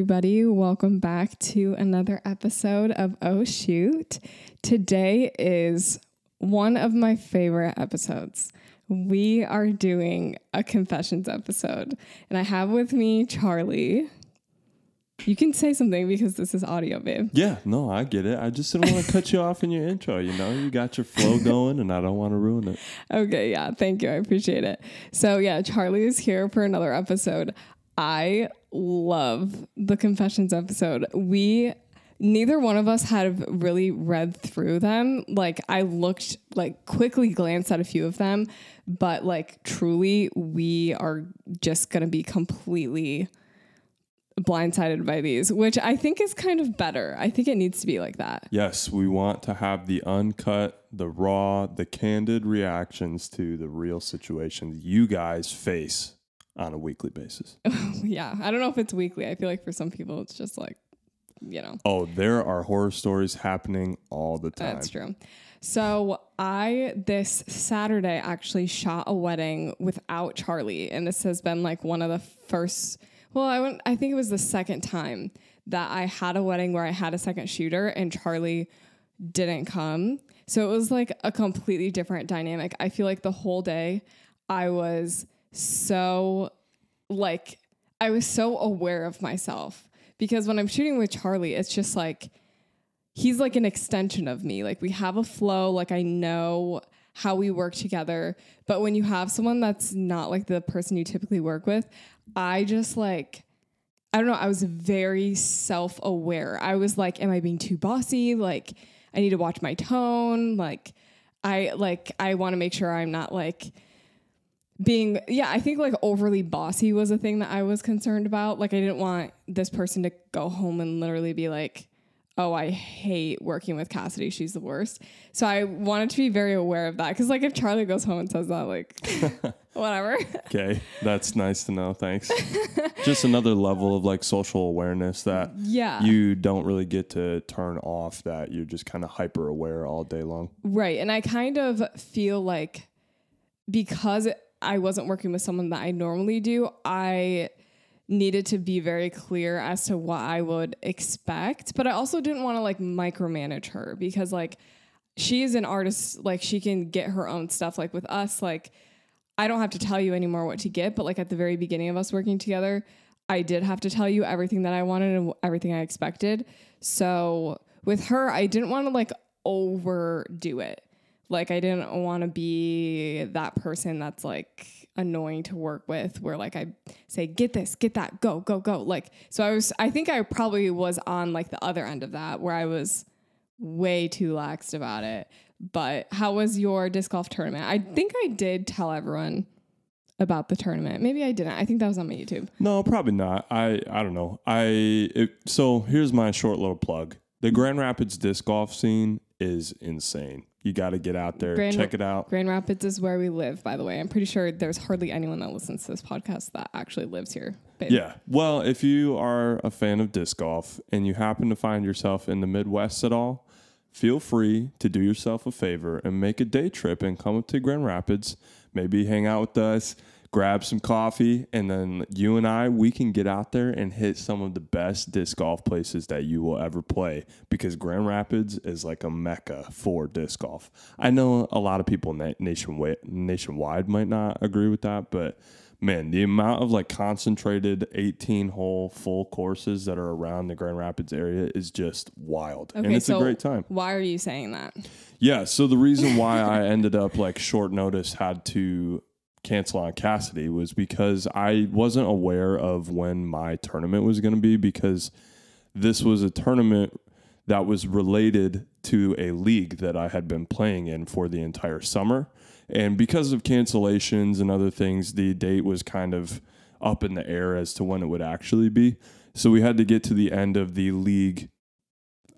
everybody. Welcome back to another episode of Oh Shoot. Today is one of my favorite episodes. We are doing a confessions episode, and I have with me Charlie. You can say something because this is audio, babe. Yeah, no, I get it. I just didn't want to cut you off in your intro. You know, you got your flow going, and I don't want to ruin it. Okay, yeah, thank you. I appreciate it. So, yeah, Charlie is here for another episode. I love the confessions episode. Neither one of us had really read through them. Like, I looked, quickly glanced at a few of them, but, truly, we are just going to be completely blindsided by these, which I think is kind of better. I think it needs to be like that. Yes, we want to have the uncut, the raw, the candid reactions to the real situations you guys face on a weekly basis. Yeah, I don't know if it's weekly. I feel like for some people it's just Oh, there are horror stories happening all the time. That's true. So I, this Saturday, actually shot a wedding without Charlie, and this has been one of the first... Well, I think it was the second time that I had a wedding where I had a second shooter and Charlie didn't come. So it was a completely different dynamic. I feel like the whole day I was so aware of myself, because when I'm shooting with Charlie, it's just he's an extension of me. We have a flow, I know how we work together. But when you have someone that's not the person you typically work with, I just I don't know. I was very self-aware. I was am I being too bossy? I need to watch my tone. I want to make sure I'm not being, I think overly bossy was a thing that I was concerned about. I didn't want this person to go home and literally be oh, I hate working with Cassidy. She's the worst. So I wanted to be very aware of that. Because if Charlie goes home and says that, whatever. Okay, that's nice to know. Thanks. Just another level of social awareness that you don't really get to turn off, that you're just kind of hyper aware all day long. Right. And I kind of feel because I wasn't working with someone that I normally do, I needed to be very clear as to what I would expect. But I also didn't want to micromanage her, because she is an artist. She can get her own stuff. With us, I don't have to tell you anymore what to get. But at the very beginning of us working together, I did have to tell you everything that I wanted and everything I expected. So with her, I didn't want to overdo it. I didn't want to be that person that's annoying to work with, where I say, get this, get that, go, go, go. So I think I probably was on the other end of that, where I was way too laxed about it. But how was your disc golf tournament? I think I did tell everyone about the tournament. Maybe I didn't. I think that was on my YouTube. No, probably not. I don't know. So here's my short little plug. The Grand Rapids disc golf scene is insane. You got to get out there, check it out. Grand Rapids is where we live, by the way. I'm pretty sure there's hardly anyone that listens to this podcast that actually lives here. Babe. Yeah. Well, if you are a fan of disc golf and you happen to find yourself in the Midwest at all, feel free to do yourself a favor and make a day trip and come up to Grand Rapids. Maybe hang out with us, grab some coffee, and then you and we can get out there and hit some of the best disc golf places that you will ever play, because Grand Rapids is a mecca for disc golf. I know a lot of people nationwide might not agree with that, but man, the amount of concentrated 18-hole full courses that are around the Grand Rapids area is just wild. Okay, and it's a great time. Why are you saying that? Yeah, so the reason why I ended up short notice had to cancel on Cassidy was because I wasn't aware of when my tournament was going to be, because this was a tournament that was related to a league that I had been playing in for the entire summer. And because of cancellations and other things, the date was kind of up in the air as to when it would actually be. So we had to get to the end of the league,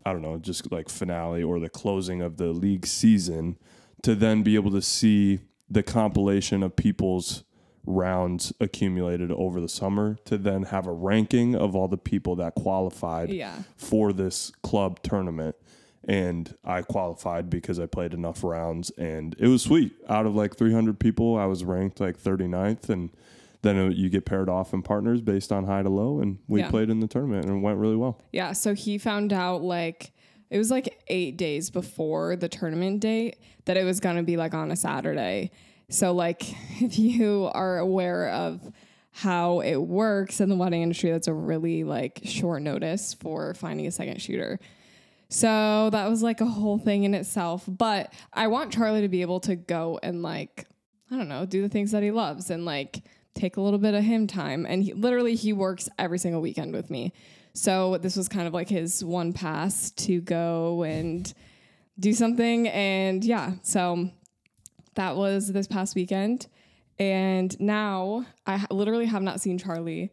I don't know, just finale or the closing of the league season, to then be able to see the compilation of people's rounds accumulated over the summer, to then have a ranking of all the people that qualified for this club tournament. And I qualified because I played enough rounds, and it was sweet. Out of 300 people, I was ranked 39th, and then you get paired off in partners based on high to low, and we played in the tournament, and it went really well. Yeah, so he found out like it was like 8 days before the tournament date that it was going to be like on a Saturday. So like if you are aware of how it works in the wedding industry, that's a really like short notice for finding a second shooter. So that was like a whole thing in itself. But I want Charlie to be able to go and like, I don't know, do the things that he loves and like take a little bit of him time. And he works every single weekend with me. So this was kind of like his one pass to go and do something. And yeah, so that was this past weekend. And now I literally have not seen Charlie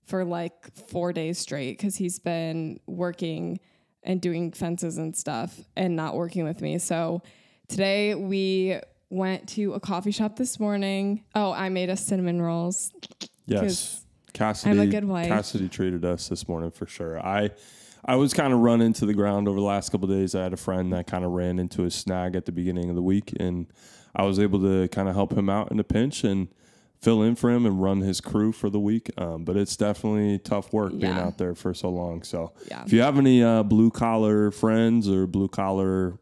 for like 4 days straight because he's been working and doing fences and stuff and not working with me. So today we went to a coffee shop this morning. Oh, I made us cinnamon rolls. Yes. Cassidy, I'm a good wife. Cassidy treated us this morning for sure. I was kind of run into the ground over the last couple of days. I had a friend that kind of ran into a snag at the beginning of the week, and I was able to kind of help him out in a pinch and fill in for him and run his crew for the week. But it's definitely tough work being out there for so long. So if you have any blue collar friends or blue collar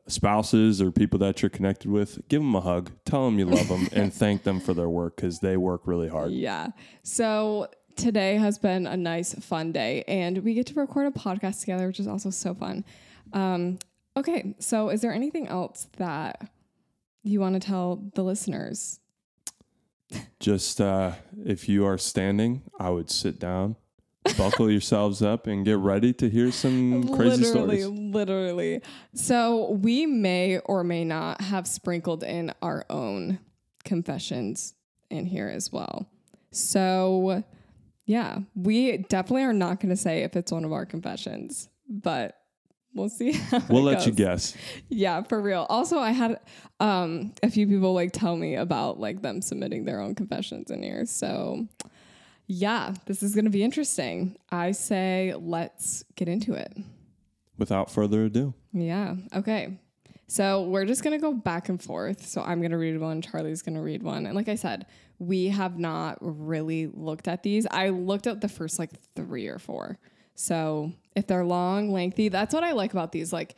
spouses or people that you're connected with, give them a hug, tell them you love them, and thank them for their work because they work really hard. Yeah. So today has been a nice, fun day, and we get to record a podcast together, which is also so fun. Okay. So is there anything else that you want to tell the listeners? Just if you are standing, I would sit down, buckle yourselves up, and get ready to hear some crazy stories. Literally. So we may or may not have sprinkled in our own confessions in here as well. So yeah, we definitely are not going to say if it's one of our confessions, but we'll see. We'll let you guess. Yeah, for real. Also, I had a few people like tell me about like them submitting their own confessions in here. So yeah, this is going to be interesting. I say let's get into it. Without further ado. Yeah. Okay. So we're just going to go back and forth. So I'm going to read one. Charlie's going to read one. And like I said, we have not really looked at these. I looked at the first like 3 or 4. So if they're long, lengthy, that's what I like about these. Like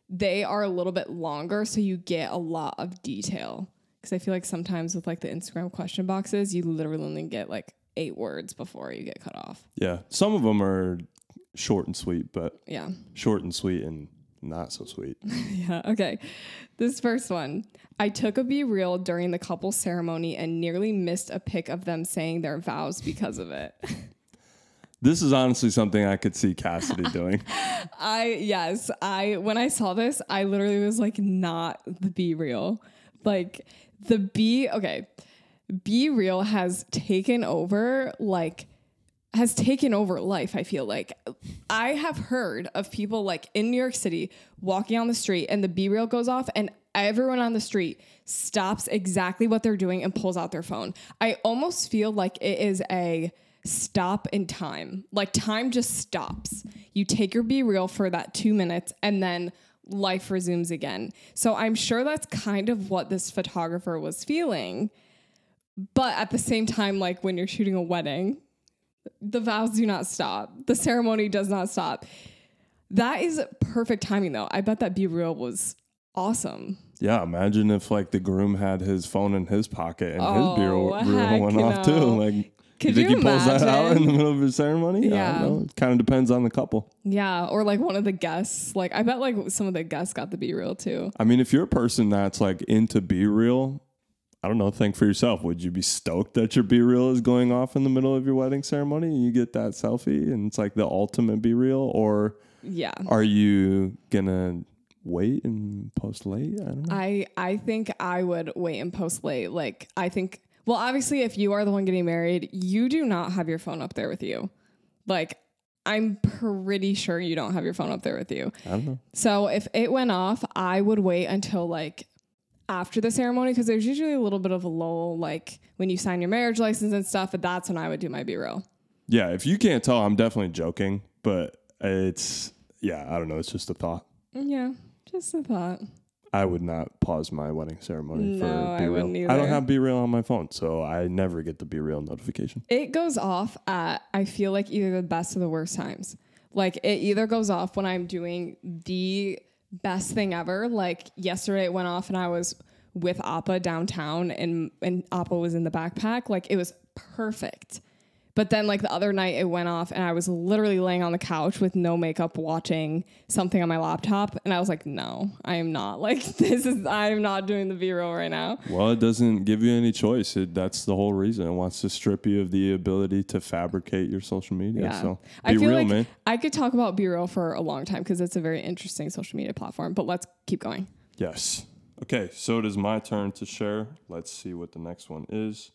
they are a little bit longer, so you get a lot of detail. Because I feel like sometimes with like the Instagram question boxes, you literally only get like 8 words before you get cut off. Yeah. Some of them are short and sweet, but yeah, short and sweet and not so sweet. Yeah. Okay. This first one. I took a Be Real during the couple's ceremony and nearly missed a pic of them saying their vows because of it. This is honestly something I could see Cassidy doing. When I saw this, I literally was like, not the Be Real. Like Be Real has taken over life. I feel like I have heard of people like in New York City walking on the street and the Be Real goes off and everyone on the street stops exactly what they're doing and pulls out their phone. I almost feel like it is a stop in time. Like time just stops. You take your Be Real for that 2 minutes and then life resumes again. So I'm sure that's kind of what this photographer was feeling. But at the same time, like when you're shooting a wedding, the vows do not stop. The ceremony does not stop. That is perfect timing though. I bet that Be Real was awesome. Yeah, imagine if like the groom had his phone in his pocket and his Be Real went off too. Like, you think he pulls that out in the middle of his ceremony? Yeah. I don't know. It kind of depends on the couple. Yeah, or like one of the guests. Like I bet like some of the guests got the Be Real too. I mean, if you're a person that's like into Be Real, I don't know, think for yourself. Would you be stoked that your Be Real is going off in the middle of your wedding ceremony and you get that selfie and it's like the ultimate Be Real? Or are you going to wait and post late? I don't know. I think I would wait and post late. Like I think, well, obviously if you are the one getting married, you do not have your phone up there with you. Like I'm pretty sure you don't have your phone up there with you. I don't know. So if it went off, I would wait until like after the ceremony, because there's usually a little bit of a lull, like when you sign your marriage license and stuff, but that's when I would do my Be Real. Yeah, if you can't tell, I'm definitely joking, but I don't know, it's just a thought. Yeah, just a thought. I would not pause my wedding ceremony for No, I B-Reel. wouldn't either. I don't have B-Reel on my phone, so I never get the B-Reel notification. It goes off at, I feel like, either the best or the worst times. Like, it either goes off when I'm doing the best thing ever. Like, yesterday it went off and I was with Appa downtown and Appa was in the backpack. Like, it was perfect. But then, like, the other night it went off and I was literally laying on the couch with no makeup watching something on my laptop. And I was like, no, I am not. Like, I am not doing the B-roll right now. Well, it doesn't give you any choice. That's the whole reason. It wants to strip you of the ability to fabricate your social media. Yeah. So I be feel real, like man. I could talk about B-roll for a long time because it's a very interesting social media platform. But let's keep going. Yes. Okay, so it is my turn to share. Let's see what the next one is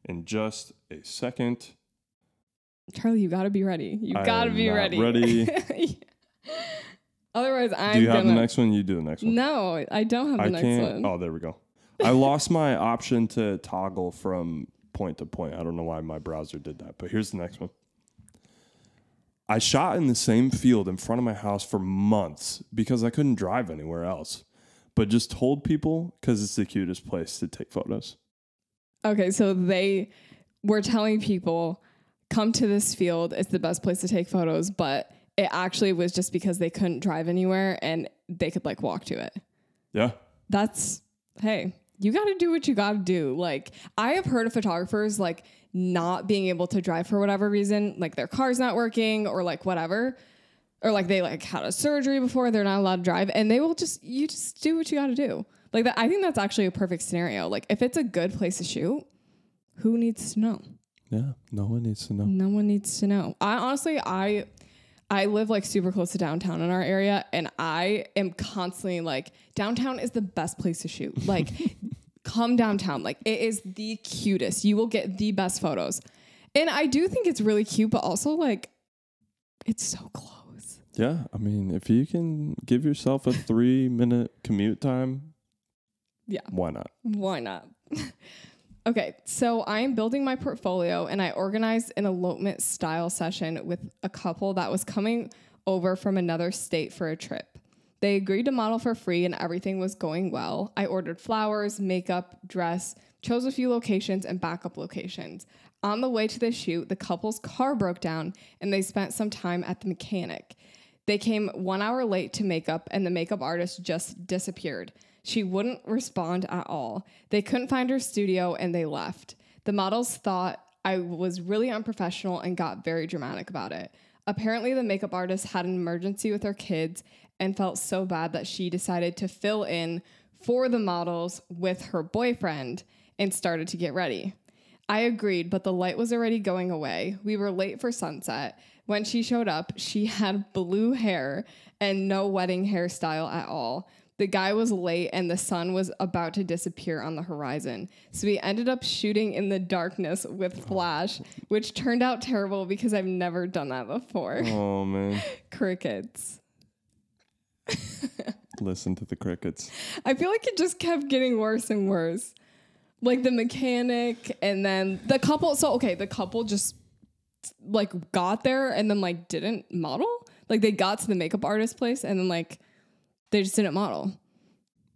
in just a second. Charlie, you got to be ready. You got to be ready. Ready. Otherwise, Do you have the next one? You do the next one. No, I don't have the next one. Oh, there we go. I lost my option to toggle from point to point. I don't know why my browser did that, but here's the next one. I shot in the same field in front of my house for months because I couldn't drive anywhere else, but just told people because it's the cutest place to take photos. Okay, so they were telling people, come to this field. It's the best place to take photos, but it actually was just because they couldn't drive anywhere and they could like walk to it. Yeah. Hey, you got to do what you got to do. Like, I have heard of photographers like not being able to drive for whatever reason, like their car's not working or like whatever, or like they like had a surgery before, they're not allowed to drive, and they will you just do what you got to do. Like that, I think that's actually a perfect scenario. Like, if it's a good place to shoot, who needs to know? Yeah, no one needs to know. No one needs to know. I live like super close to downtown in our area, and I am constantly like, downtown is the best place to shoot. Like, come downtown. Like, it is the cutest. You will get the best photos. And I do think it's really cute, but also like, it's so close. Yeah, I mean, if you can give yourself a 3-minute commute time, yeah, why not? Why not? Okay, so I am building my portfolio, and I organized an elopement style session with a couple that was coming over from another state for a trip. They agreed to model for free, and everything was going well. I ordered flowers, makeup, dress, chose a few locations and backup locations. On the way to the shoot, the couple's car broke down, and they spent some time at the mechanic. They came 1 hour late to makeup, and the makeup artist just disappeared. She wouldn't respond at all. They couldn't find her studio and they left. The models thought I was really unprofessional and got very dramatic about it. Apparently, the makeup artist had an emergency with her kids and felt so bad that she decided to fill in for the models with her boyfriend and started to get ready. I agreed, but the light was already going away. We were late for sunset. When she showed up, she had blue hair and no wedding hairstyle at all. The guy was late and the sun was about to disappear on the horizon. So we ended up shooting in the darkness with flash, which turned out terrible because I've never done that before. Oh, man. Crickets. Listen to the crickets. I feel like it just kept getting worse and worse. Like the mechanic and then the couple. So, okay, the couple just like got there and then like didn't model. Like they got to the makeup artist place and then like they just didn't model.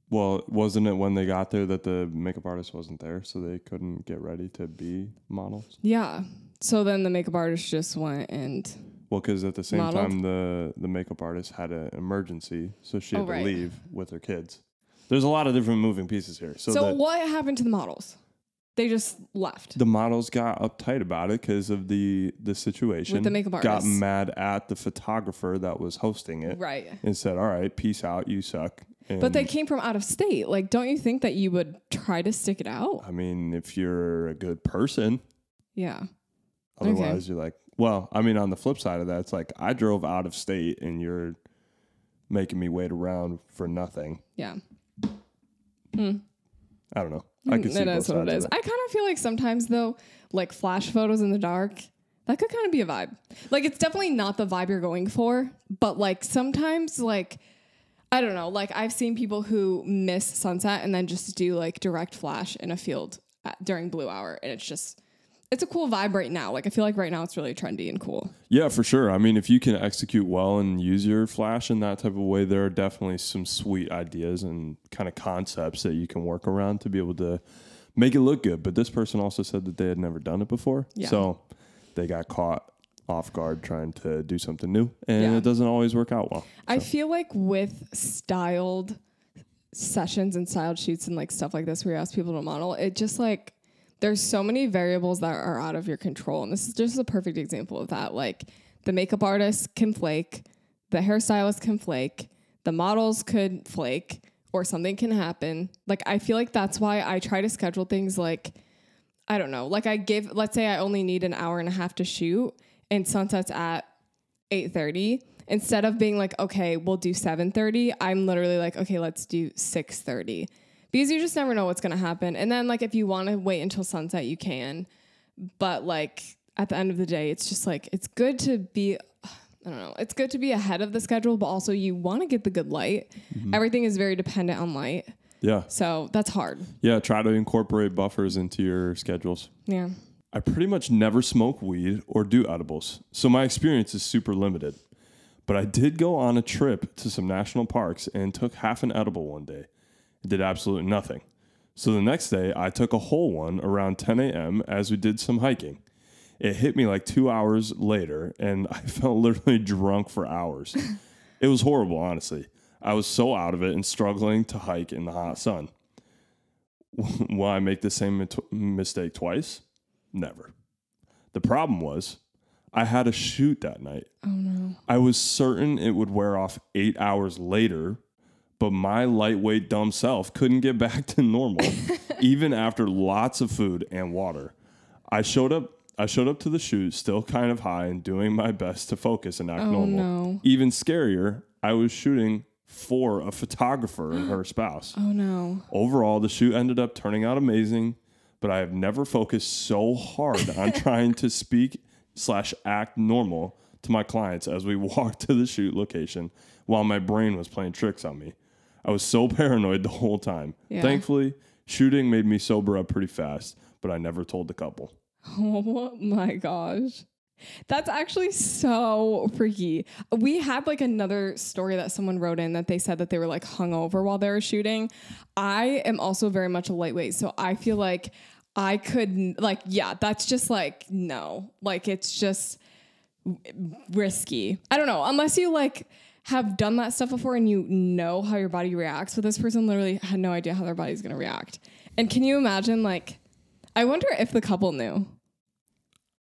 Well, wasn't it when they got there that the makeup artist wasn't there, so they couldn't get ready to be models? Yeah. So then the makeup artist just went and... Well, because at the same modeled? time, the makeup artist had an emergency, so she had to right. leave with her kids. There's a lot of different moving pieces here. So what happened to the models? They just left. The models got uptight about it because of the situation. With the makeup artist. Got mad at the photographer that was hosting it. Right. And said, all right, peace out, you suck. And but they came from out of state. Like, don't you think that you would try to stick it out? I mean, if you're a good person. Yeah. Otherwise, you're like, well, I mean, on the flip side of that, it's like, I drove out of state and you're making me wait around for nothing. Yeah. I don't know. I could see both sides of it. I kind of feel like sometimes, though, like flash photos in the dark, that could kind of be a vibe. Like, it's definitely not the vibe you're going for, but like sometimes, like, I don't know, like I've seen people who miss sunset and then just do like direct flash in a field during blue hour, and it's a cool vibe right now. Like I feel like right now it's really trendy and cool. Yeah, for sure. I mean, if you can execute well and use your flash in that type of way, there are definitely some sweet ideas and kind of concepts that you can work around to be able to make it look good. But this person also said that they had never done it before. Yeah. So they got caught off guard trying to do something new, and it doesn't always work out well. I feel like with styled sessions and styled shoots and like stuff like this where you ask people to model, it just like there's so many variables that are out of your control. And this is just a perfect example of that. Like the makeup artist can flake, the hairstylist can flake, the models could flake, or something can happen. Like, I feel like that's why I try to schedule things like, I don't know, like let's say I only need an hour and a half to shoot and sunset's at 8:30. Instead of being like, okay, we'll do 7:30, I'm literally like, okay, let's do 6:30. Because you just never know what's going to happen. And then, like, if you want to wait until sunset, you can. But, like, at the end of the day, it's just, like, it's good to be, I don't know, it's good to be ahead of the schedule, but also you want to get the good light. Mm-hmm. Everything is very dependent on light. Yeah. So that's hard. Yeah, try to incorporate buffers into your schedules. Yeah. I pretty much never smoke weed or do edibles, so my experience is super limited. But I did go on a trip to some national parks and took half an edible one day. It did absolutely nothing. So the next day, I took a whole one around 10 a.m. as we did some hiking. It hit me like 2 hours later, and I felt literally drunk for hours. It was horrible, honestly. I was so out of it and struggling to hike in the hot sun. Will I make the same mistake twice? Never. The problem was, I had a shoot that night. Oh, no. I was certain it would wear off 8 hours later, but my lightweight dumb self couldn't get back to normal, even after lots of food and water. I showed up to the shoot still kind of high and doing my best to focus and act normal. No. Even scarier, I was shooting for a photographer and her spouse. Oh, no. Overall, the shoot ended up turning out amazing, but I have never focused so hard on trying to speak/act normal to my clients as we walked to the shoot location while my brain was playing tricks on me. I was so paranoid the whole time. Yeah. Thankfully, shooting made me sober up pretty fast, but I never told the couple. Oh my gosh. That's actually so freaky. We had like another story that someone wrote in that they said that they were like hungover while they were shooting. I am also very much a lightweight, so I feel like I could like, yeah, that's just like, no, like it's just risky. I don't know, unless you like have done that stuff before and you know how your body reacts. But this person literally had no idea how their body's going to react. And can you imagine, like, I wonder if the couple knew.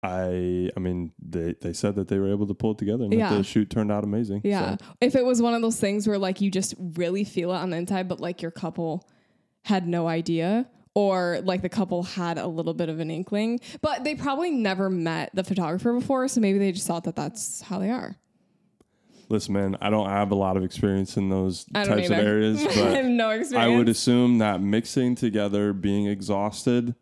I mean, they said that they were able to pull it together and that the shoot turned out amazing. Yeah. So. If it was one of those things where like you just really feel it on the inside, but like your couple had no idea, or like the couple had a little bit of an inkling, but they probably never met the photographer before. So maybe they just thought that that's how they are. Listen, man, I don't have a lot of experience in those types of areas, but I have no experience. I would assume that mixing together being exhausted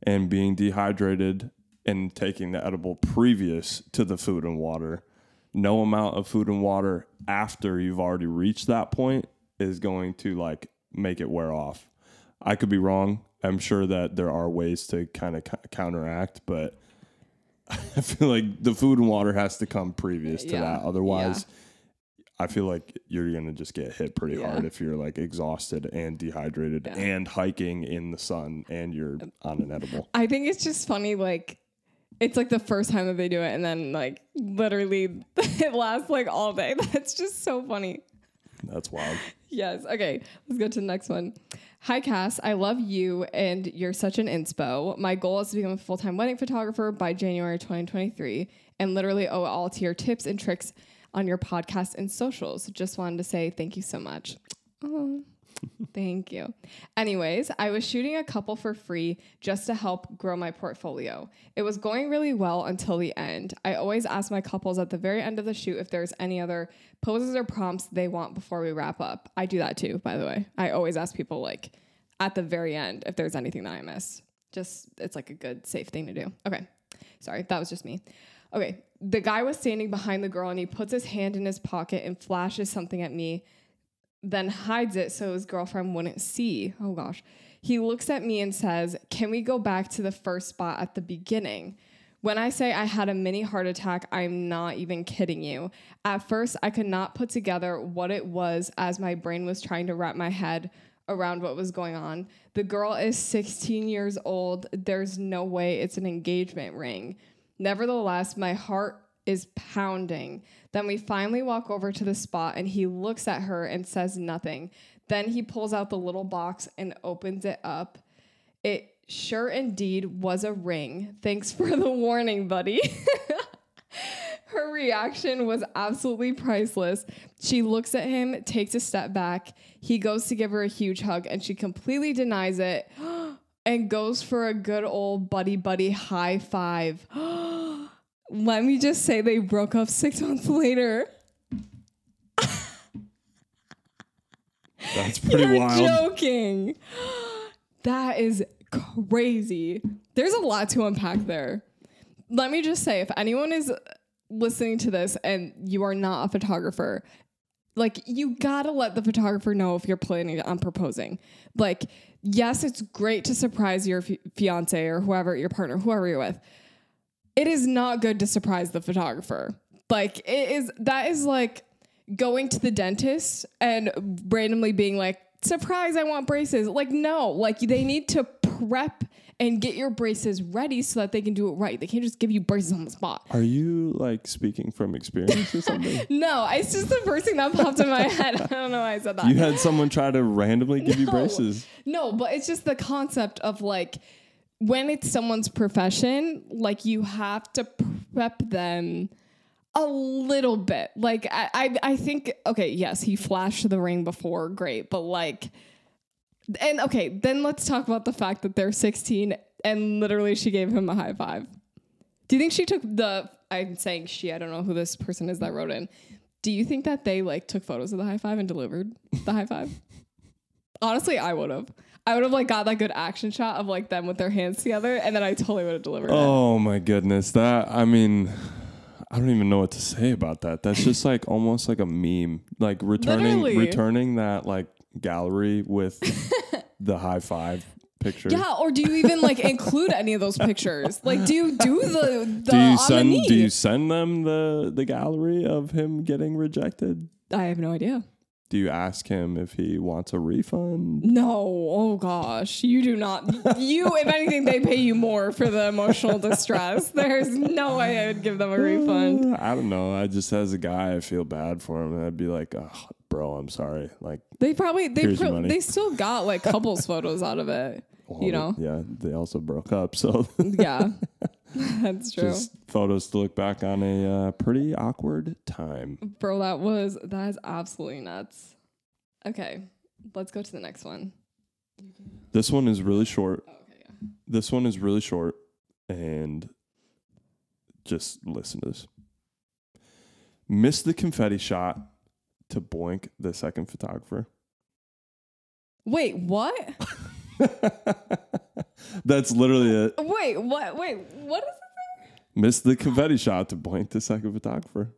and being dehydrated and taking the edible previous to the food and water, no amount of food and water after you've already reached that point is going to like make it wear off. I could be wrong. I'm sure that there are ways to kind of counteract, but I feel like the food and water has to come previous to that. Otherwise, I feel like you're going to just get hit pretty hard if you're like exhausted and dehydrated and hiking in the sun and you're on an edible. I think it's just funny. Like, it's like the first time that they do it and then like literally it lasts like all day. That's just so funny. That's wild. Yes. Okay. Let's go to the next one. Hi, Cass. I love you and you're such an inspo. My goal is to become a full-time wedding photographer by January 2023 and literally owe it all to your tips and tricks on your podcast and socials. Just wanted to say thank you so much. Oh, thank you. Anyways, I was shooting a couple for free just to help grow my portfolio. It was going really well until the end. I always ask my couples at the very end of the shoot if there's any other poses or prompts they want before we wrap up. I do that too, by the way. I always ask people like at the very end if there's anything that I missed. Just, it's like a good, safe thing to do. Okay. Sorry, that was just me. Okay. The guy was standing behind the girl and he puts his hand in his pocket and flashes something at me, then hides it so his girlfriend wouldn't see. Oh gosh. He looks at me and says, "Can we go back to the first spot at the beginning?" When I say I had a mini heart attack, I'm not even kidding you. At first, I could not put together what it was as my brain was trying to wrap my head around what was going on. The girl is 16 years old. There's no way it's an engagement ring. Nevertheless, my heart is pounding. Then we finally walk over to the spot and he looks at her and says nothing. Then he pulls out the little box and opens it up. It sure indeed was a ring. Thanks for the warning, buddy. Her reaction was absolutely priceless. She looks at him, takes a step back. He goes to give her a huge hug and she completely denies it and goes for a good old buddy high five. Let me just say they broke up 6 months later. That's pretty You're wild. Joking. That is crazy. There's a lot to unpack there. Let me just say, if anyone is listening to this and you are not a photographer, like, you gotta let the photographer know if you're planning on proposing. Like, yes, it's great to surprise your fiance or whoever, your partner, whoever you're with. It is not good to surprise the photographer. Like, that is like going to the dentist and randomly being like, surprise, I want braces. Like, no, like, they need to prep and get your braces ready so that they can do it right. They can't just give you braces on the spot. Are you like speaking from experience or something? No, it's just the first thing that popped in my head. I don't know why I said that. You had someone try to randomly give you braces. No, but it's just the concept of like, when it's someone's profession, like, you have to prep them a little bit. Like, I think, okay, yes, he flashed the ring before, great, but like, and okay, then let's talk about the fact that they're 16 and literally she gave him a high five. Do you think she took I'm saying she, I don't know who this person is that wrote in. Do you think that they like took photos of the high five and delivered the high five? Honestly, I would have. I would have like got that good action shot of like them with their hands together, and then I totally would have delivered it. Oh my goodness. I don't even know what to say about that. That's just like almost like a meme. Like returning that like gallery with the high five picture. Yeah, or do you even like include any of those pictures? Like, do you do the do you send them the gallery of him getting rejected? I have no idea. Do you ask him if he wants a refund? No. Oh gosh, you do not. If anything, they pay you more for the emotional distress. There's no way I would give them a refund. I don't know. I just, as a guy, I feel bad for him, and I'd be like, "Oh, bro, I'm sorry." Like, they still got like couples photos out of it. Well, you know. Yeah, they also broke up, so yeah, that's true. Just photos to look back on a pretty awkward time. Bro, that is absolutely nuts. Okay, let's go to the next one. This one is really short. Oh, okay, yeah. This one is really short, and just listen to this. Missed the confetti shot to boink the second photographer. Wait, what? That's literally it. Wait, what? Wait, what is it? Missed the confetti shot to boink the second photographer.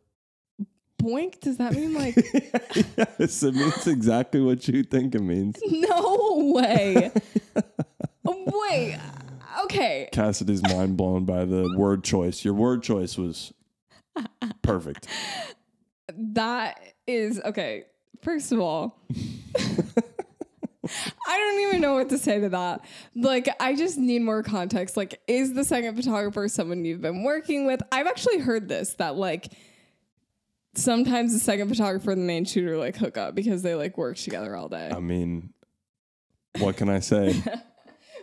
Boink? Does that mean like... Yes, it means exactly what you think it means. No way. Wait, okay. Cassidy's mind blown by the word choice. Your word choice was perfect. That is... Okay, first of all... I don't even know what to say to that. Like, I just need more context. Like, is the second photographer someone you've been working with? I've actually heard this, that like sometimes the second photographer and the main shooter like hook up because they like work together all day. I mean, what can I say?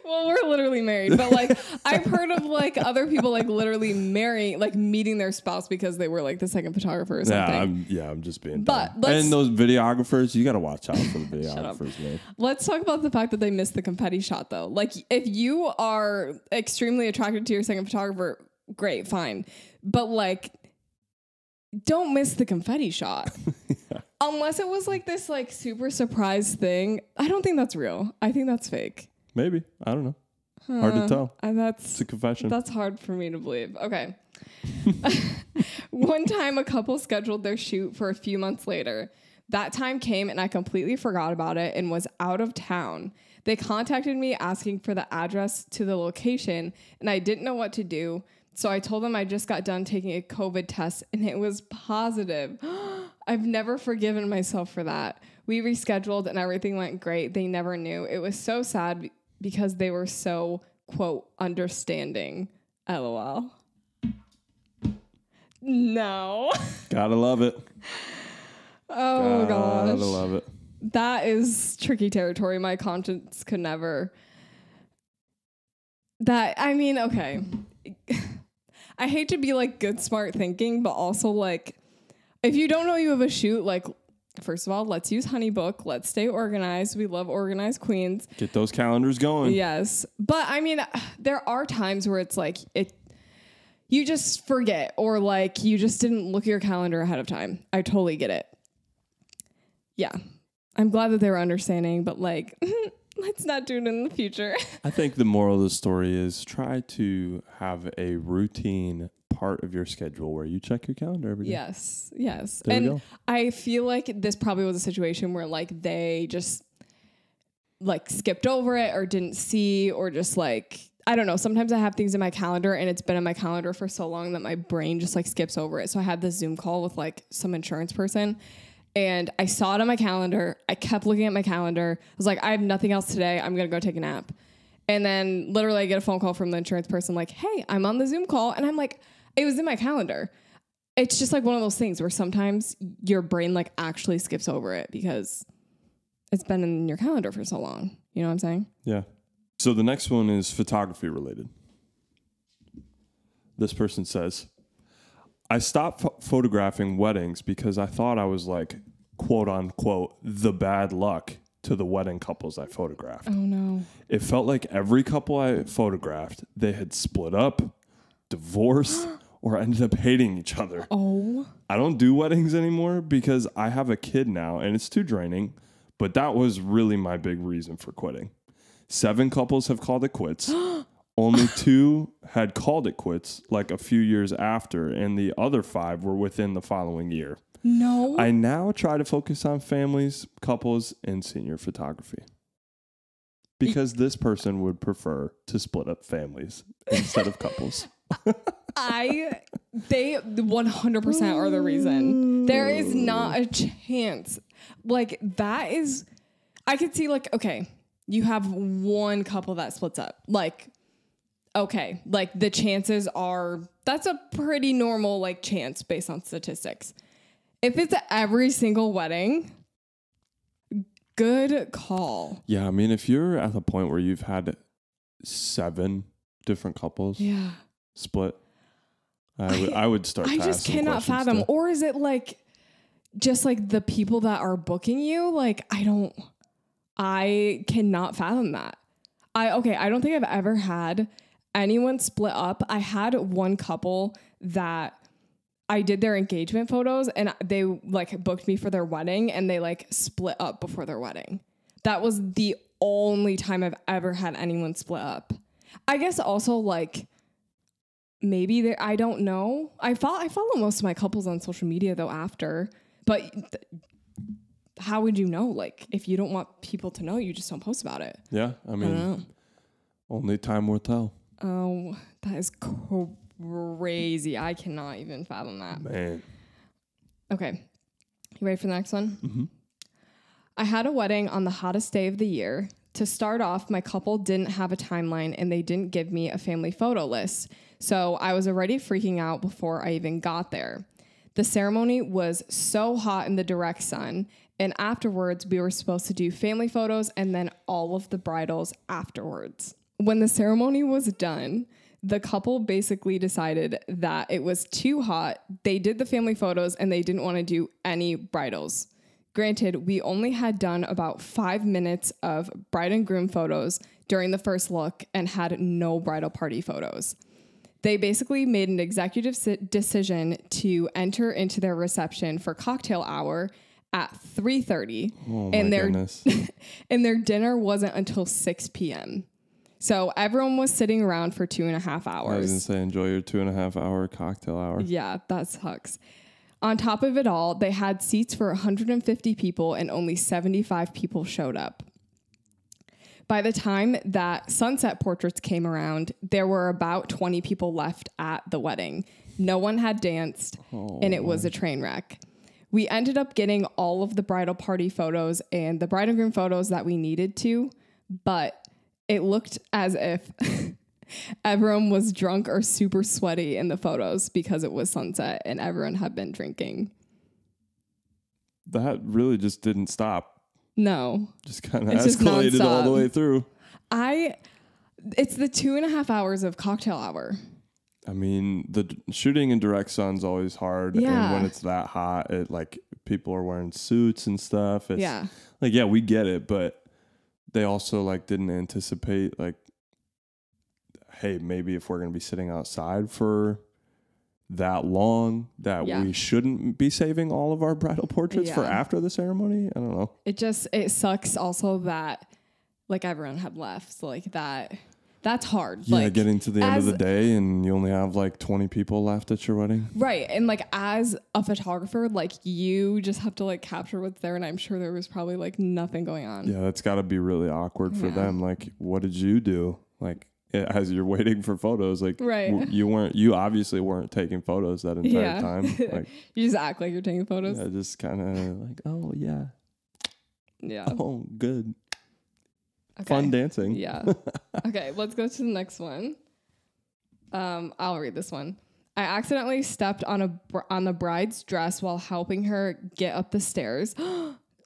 Well, we're literally married, but like I've heard of like other people like literally meeting their spouse because they were like the second photographer or something. I'm just being But dumb. And those videographers, you got to watch out for the videographers, man. Let's talk about the fact that they missed the confetti shot though. Like, if you are extremely attracted to your second photographer, great, fine. But like, don't miss the confetti shot. Yeah. Unless it was like this like super surprise thing. I don't think that's real. I think that's fake. Maybe. I don't know. Hard to tell. It's a confession. That's hard for me to believe. Okay. One time a couple scheduled their shoot for a few months later. That time came and I completely forgot about it and was out of town. They contacted me asking for the address to the location, and I didn't know what to do. So I told them I just got done taking a COVID test, and it was positive. I've never forgiven myself for that. We rescheduled, and everything went great. They never knew. It was so sad because they were so, quote, understanding. LOL. No. Gotta love it. Oh, gosh. Gotta love it. That is tricky territory. My conscience could never. Okay. I hate to be like good, smart thinking, but also like, if you don't know you have a shoot, like, first of all, let's use Honeybook. Let's stay organized. We love organized queens. Get those calendars going. Yes. But I mean, there are times where it's like, you just forget, or like you just didn't look at your calendar ahead of time. I totally get it. Yeah. I'm glad that they were understanding, but like, let's not do it in the future. I think the moral of the story is try to have a routine part of your schedule where you check your calendar every day. Yes. Yes. There we And go. I feel like this probably was a situation where like they just like skipped over it or didn't see, or just like, I don't know. Sometimes I have things in my calendar and it's been in my calendar for so long that my brain just like skips over it. So I had this Zoom call with like some insurance person, and I saw it on my calendar. I kept looking at my calendar. I was like, I have nothing else today. I'm going to go take a nap. And then literally I get a phone call from the insurance person like, hey, I'm on the Zoom call. And I'm like, it was in my calendar. It's just like one of those things where sometimes your brain like actually skips over it because it's been in your calendar for so long. You know what I'm saying? Yeah. So the next one is photography related. This person says, I stopped photographing weddings because I thought I was like, quote unquote, the bad luck to the wedding couples I photographed. Oh no. It felt like every couple I photographed, they had split up, divorced, or ended up hating each other. Oh. I don't do weddings anymore because I have a kid now and it's too draining, but that was really my big reason for quitting. 7 couples have called it quits. Only 2 had called it quits like a few years after, and the other 5 were within the following year. No. I now try to focus on families, couples, and senior photography. Because this person would prefer to split up families instead of couples. They 100% are the reason. There is not a chance. Like that is, I could see like, okay, you have one couple that splits up. Like, okay, like the chances are, that's a pretty normal like chance based on statistics. If it's every single wedding, good call. Yeah, I mean, if you're at the point where you've had 7 different couples split, I would start. I just cannot fathom. Still. Or is it like just like the people that are booking you? Like I cannot fathom that. I don't think I've ever had anyone split up. I had one couple that I did their engagement photos and they like booked me for their wedding and they like split up before their wedding. That was the only time I've ever had anyone split up. I guess also like maybe I don't know. I follow most of my couples on social media though after, but how would you know? Like if you don't want people to know, you just don't post about it. Yeah, I mean, only time will tell. Oh, that is crazy. I cannot even fathom that. Man. Okay. You ready for the next one? Mm-hmm. I had a wedding on the hottest day of the year. To start off, my couple didn't have a timeline and they didn't give me a family photo list. So I was already freaking out before I even got there. The ceremony was so hot in the direct sun. And afterwards, we were supposed to do family photos and then all of the bridals afterwards. When the ceremony was done, the couple basically decided that it was too hot. They did the family photos and they didn't want to do any bridals. Granted, we only had done about 5 minutes of bride and groom photos during the first look and had no bridal party photos. They basically made an executive decision to enter into their reception for cocktail hour at 3:30. Oh my and goodness. And their dinner wasn't until 6 p.m. So everyone was sitting around for 2.5 hours. I was going to say, enjoy your 2.5 hour cocktail hour. Yeah, that sucks. On top of it all, they had seats for 150 people and only 75 people showed up. By the time that sunset portraits came around, there were about 20 people left at the wedding. No one had danced, and it was a train wreck. We ended up getting all of the bridal party photos and the bride and groom photos that we needed to, but it looked as if everyone was drunk or super sweaty in the photos because it was sunset and everyone had been drinking. That really just didn't stop. No. Just kind of escalated all the way through. It's the 2.5 hours of cocktail hour. I mean, the shooting in direct sun's always hard. Yeah. And when it's that hot, it like people are wearing suits and stuff. It's, yeah. Like, yeah, we get it, but they also like didn't anticipate like, hey, maybe if we're going to be sitting outside for that long that we shouldn't be saving all of our bridal portraits for after the ceremony. I don't know. It sucks also that like everyone had left. So like that's hard. Yeah, like, getting to the end of the day and you only have like 20 people left at your wedding. Right. And like as a photographer, like you just have to like capture what's there. And I'm sure there was probably like nothing going on. Yeah, that's got to be really awkward for them. Like, what did you do? Like, as you're waiting for photos, like you obviously weren't taking photos that entire time. Like, you just act like you're taking photos. Yeah, just kind of like, oh yeah. Yeah. Oh, good. Okay. Fun dancing. Yeah. Okay, let's go to the next one. I'll read this one. I accidentally stepped on the bride's dress while helping her get up the stairs.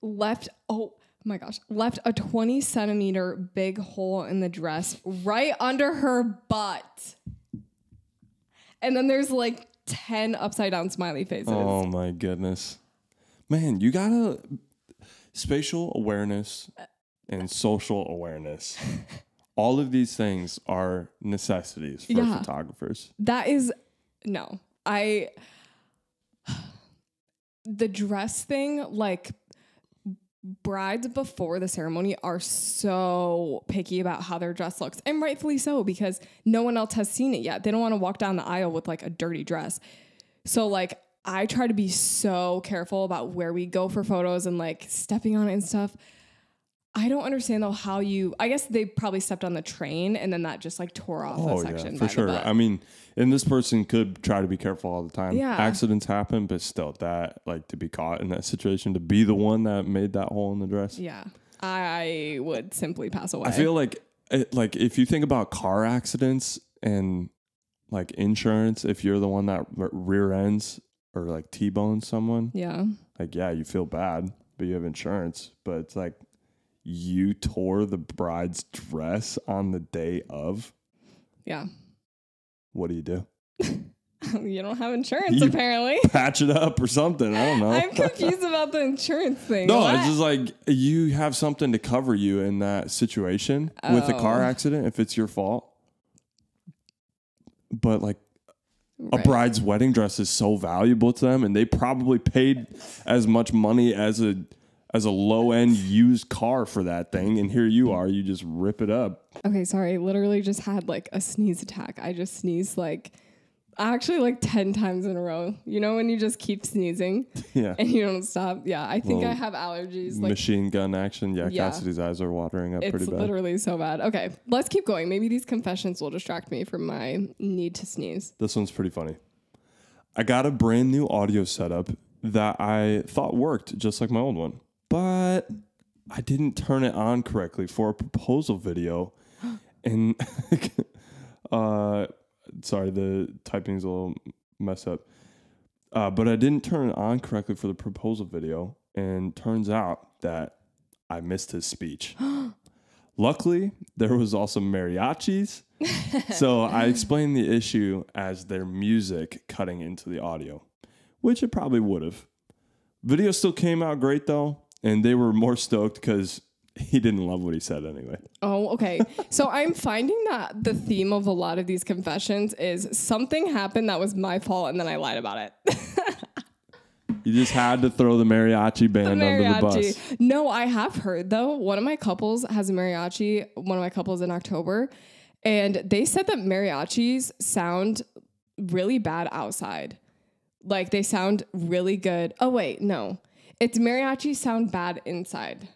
Left a 20 centimeter big hole in the dress right under her butt. And then there's like 10 upside down smiley faces. Oh my goodness. Man, you gotta spatial awareness and social awareness. All of these things are necessities for photographers. That is, no. The dress thing, like, brides before the ceremony are so picky about how their dress looks, and rightfully so, because no one else has seen it yet. They don't want to walk down the aisle with like a dirty dress. So like I try to be so careful about where we go for photos and like stepping on it and stuff. I don't understand though how I guess they probably stepped on the train and then that just like tore off a section. Yeah, for sure. I mean, and this person could try to be careful all the time. Yeah. Accidents happen, but still that like to be caught in that situation, to be the one that made that hole in the dress. Yeah. I would simply pass away. I feel like if you think about car accidents and like insurance, if you're the one that rear ends or like T-bones someone. Yeah. Like, yeah, you feel bad, but you have insurance, but it's like, you tore the bride's dress on the day of. Yeah. What do you do? You don't have insurance, apparently. Patch it up or something. I don't know. I'm confused about the insurance thing. No, it's just like you have something to cover you in that situation with a car accident if it's your fault. But like a bride's wedding dress is so valuable to them, and they probably paid as much money as a low-end used car for that thing, and here you are, you just rip it up. Okay, sorry. I literally just had like a sneeze attack. I just sneezed like 10 times in a row. You know when you just keep sneezing and you don't stop? Yeah, I think I have allergies. Like, machine gun action. Yeah, Cassidy's eyes are watering up pretty bad. It's literally so bad. Okay, let's keep going. Maybe these confessions will distract me from my need to sneeze. This one's pretty funny. I got a brand new audio setup that I thought worked just like my old one, but I didn't turn it on correctly for a proposal video. And sorry, the typing's a little messed up. But I didn't turn it on correctly for the proposal video. And turns out that I missed his speech. Luckily, there was also mariachis. So I explained the issue as their music cutting into the audio, which it probably would have. Video still came out great, though. And they were more stoked because he didn't love what he said anyway. Oh, okay. So I'm finding that the theme of a lot of these confessions is something happened that was my fault and then I lied about it. You just had to throw the mariachi band under the bus. No, I have heard, though. One of my couples has a mariachi, one of my couples in October. And they said that mariachis sound really bad outside. Like they sound really good. Oh, wait, no. It's mariachis sound bad inside.